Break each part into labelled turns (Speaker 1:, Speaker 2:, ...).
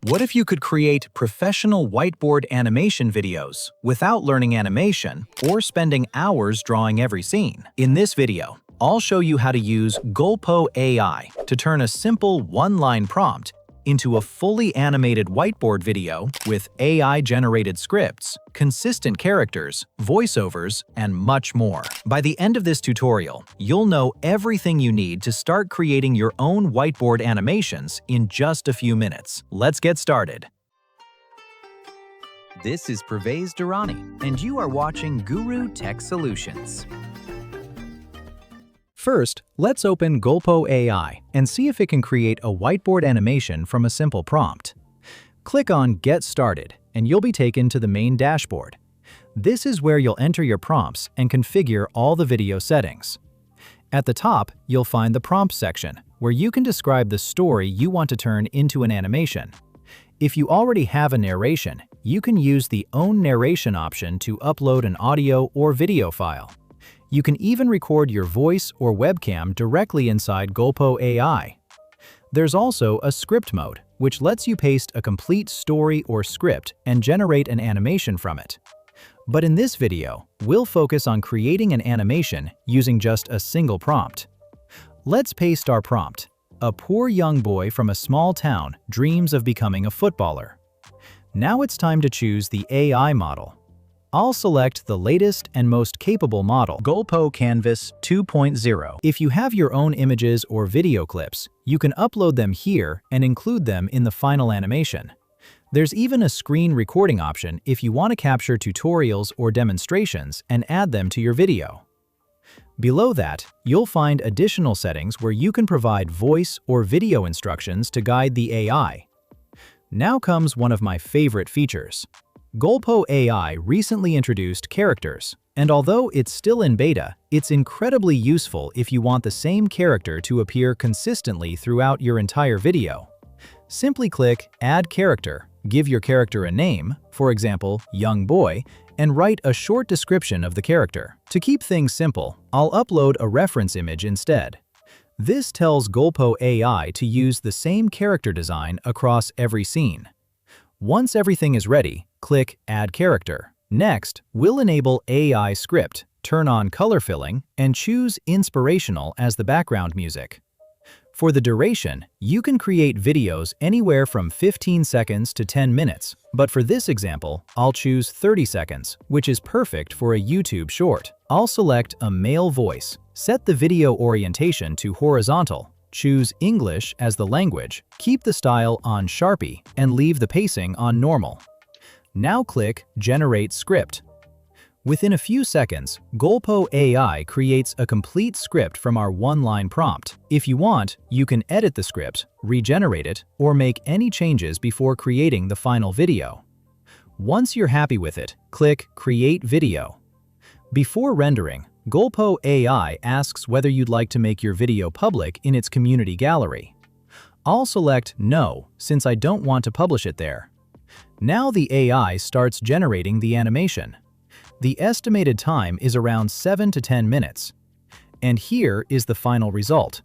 Speaker 1: What if you could create professional whiteboard animation videos without learning animation or spending hours drawing every scene? In this video, I'll show you how to use Golpo Ai to turn a simple one-line prompt into a fully animated whiteboard video with AI-generated scripts, consistent characters, voiceovers, and much more. By the end of this tutorial, you'll know everything you need to start creating your own whiteboard animations in just a few minutes. Let's get started. This is Pervez Durrani, and you are watching Guru Tech Solutions. First, let's open Golpo Ai and see if it can create a whiteboard animation from a simple prompt. Click on Get Started, and you'll be taken to the main dashboard. This is where you'll enter your prompts and configure all the video settings. At the top, you'll find the Prompts section, where you can describe the story you want to turn into an animation. If you already have a narration, you can use the Own Narration option to upload an audio or video file. You can even record your voice or webcam directly inside Golpo Ai. There's also a script mode, which lets you paste a complete story or script and generate an animation from it. But in this video, we'll focus on creating an animation using just a single prompt. Let's paste our prompt. A poor young boy from a small town dreams of becoming a footballer. Now it's time to choose the AI model. I'll select the latest and most capable model, Golpo Canvas 2.0. If you have your own images or video clips, you can upload them here and include them in the final animation. There's even a screen recording option if you want to capture tutorials or demonstrations and add them to your video. Below that, you'll find additional settings where you can provide voice or video instructions to guide the AI. Now comes one of my favorite features. Golpo Ai recently introduced characters, and although it's still in beta, it's incredibly useful if you want the same character to appear consistently throughout your entire video. Simply click Add Character, give your character a name, for example, Young Boy, and write a short description of the character. To keep things simple, I'll upload a reference image instead. This tells Golpo Ai to use the same character design across every scene. Once everything is ready, click Add Character. Next, we'll enable AI Script, turn on color filling, and choose Inspirational as the background music. For the duration, you can create videos anywhere from 15 seconds to 10 minutes, but for this example, I'll choose 30 seconds, which is perfect for a YouTube short. I'll select a male voice, set the video orientation to horizontal, choose English as the language, keep the style on Sharpie, and leave the pacing on normal. Now click Generate Script. Within a few seconds, Golpo Ai creates a complete script from our one-line prompt. If you want, you can edit the script, regenerate it, or make any changes before creating the final video. Once you're happy with it, click Create Video. Before rendering, Golpo Ai asks whether you'd like to make your video public in its community gallery. I'll select No, since I don't want to publish it there. Now the AI starts generating the animation. The estimated time is around 7 to 10 minutes. And here is the final result.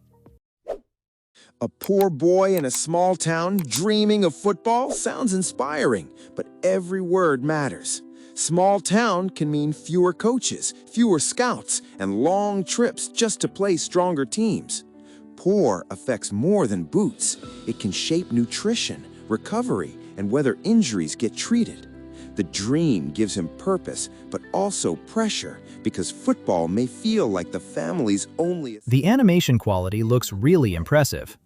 Speaker 2: A poor boy in a small town dreaming of football sounds inspiring, but every word matters. Small town can mean fewer coaches, fewer scouts, and long trips just to play stronger teams. Poor affects more than boots. It can shape nutrition, recovery, and whether injuries get treated. The dream gives him purpose, but also pressure, because football may feel like the family's only...
Speaker 1: The animation quality looks really impressive.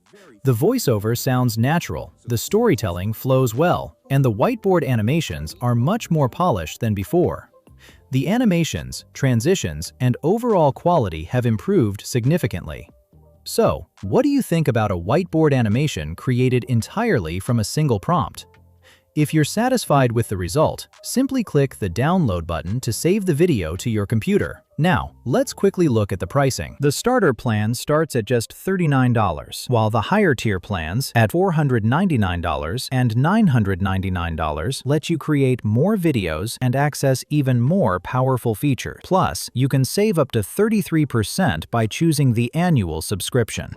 Speaker 1: The voiceover sounds natural, the storytelling flows well, and the whiteboard animations are much more polished than before. The animations, transitions, and overall quality have improved significantly. So, what do you think about a whiteboard animation created entirely from a single prompt? If you're satisfied with the result, simply click the Download button to save the video to your computer. Now, let's quickly look at the pricing. The starter plan starts at just $39, while the higher tier plans at $499 and $999 let you create more videos and access even more powerful features. Plus, you can save up to 33% by choosing the annual subscription.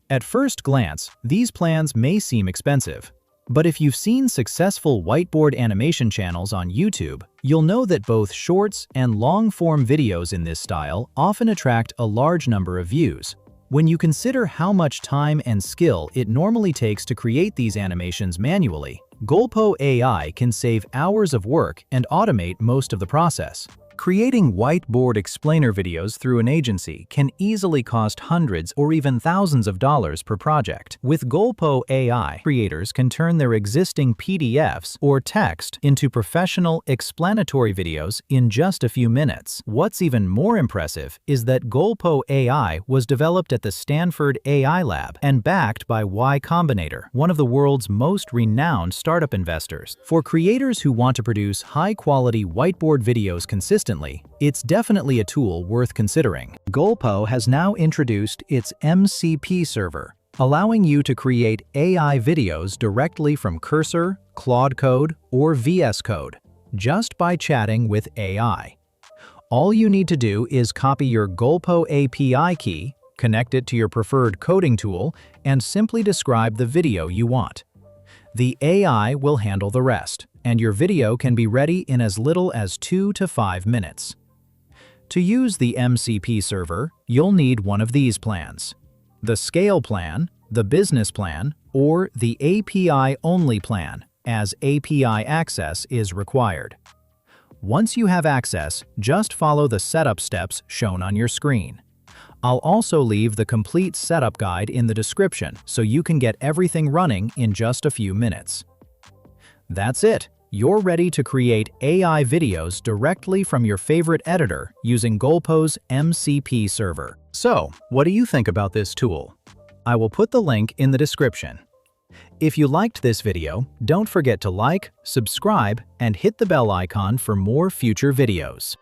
Speaker 1: At first glance, these plans may seem expensive. But if you've seen successful whiteboard animation channels on YouTube, you'll know that both shorts and long-form videos in this style often attract a large number of views. When you consider how much time and skill it normally takes to create these animations manually, Golpo AI can save hours of work and automate most of the process. Creating whiteboard explainer videos through an agency can easily cost hundreds or even thousands of dollars per project. With Golpo AI, creators can turn their existing PDFs or text into professional, explanatory videos in just a few minutes. What's even more impressive is that Golpo AI was developed at the Stanford AI Lab and backed by Y Combinator, one of the world's most renowned startup investors. For creators who want to produce high-quality whiteboard videos consistently, it's definitely a tool worth considering. Golpo has now introduced its MCP server, allowing you to create AI videos directly from Cursor, Claude Code, or VS Code, just by chatting with AI. All you need to do is copy your Golpo API key, connect it to your preferred coding tool, and simply describe the video you want. The AI will handle the rest, and your video can be ready in as little as 2 to 5 minutes. To use the MCP server, you'll need one of these plans: the Scale plan, the Business plan, or the API-only plan, as API access is required. Once you have access, just follow the setup steps shown on your screen. I'll also leave the complete setup guide in the description so you can get everything running in just a few minutes. That's it. You're ready to create AI videos directly from your favorite editor using Golpo's MCP server. So, what do you think about this tool? I will put the link in the description. If you liked this video, don't forget to like, subscribe, and hit the bell icon for more future videos.